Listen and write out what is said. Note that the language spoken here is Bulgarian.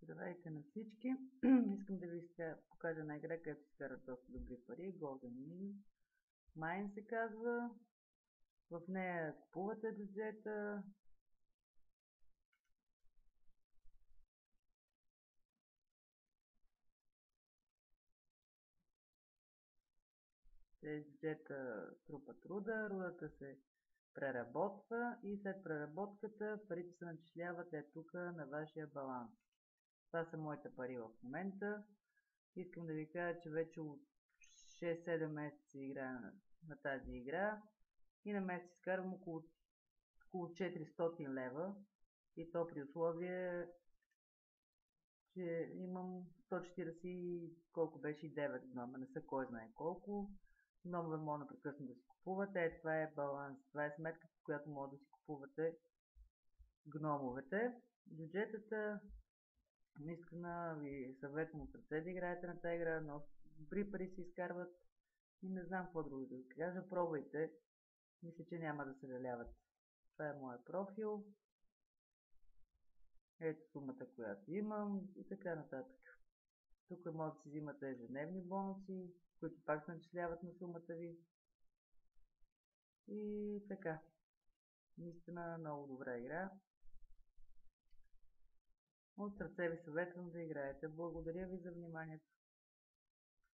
Здравейте на всички! Искам да ви покажа една игра, където се карат доста добри пари. Golden Mine се казва. В нея купувате бюджета. Тези бюджета трупат руда, рудата се преработва и след преработката парите се начисляват тук на вашия баланс. Това са моите пари в момента. Искам да ви кажа, че вече от 6-7 месеца играя на тази игра и на месец изкарвам около 400 лева и то при условие, че имам 140 колко беше 9 гнома, не са кой знае колко. Гномове мога непрекъснато да си купувате. Това е баланс, това е сметка, по която може да си купувате гномовете. Бюджетата, наистина ви съветвам от сърце да играете на тази игра, но добри пари се изкарват и не знам какво друго да ви кажа. Пробвайте, мисля, че няма да съжалявате. Това е моят профил. Ето сумата, която имам и така нататък. Тук може да си взимате ежедневни бонуси, които пак се начисляват на сумата ви. И така. Наистина много добра игра. От сърце ви съветвам да играете. Благодаря ви за вниманието.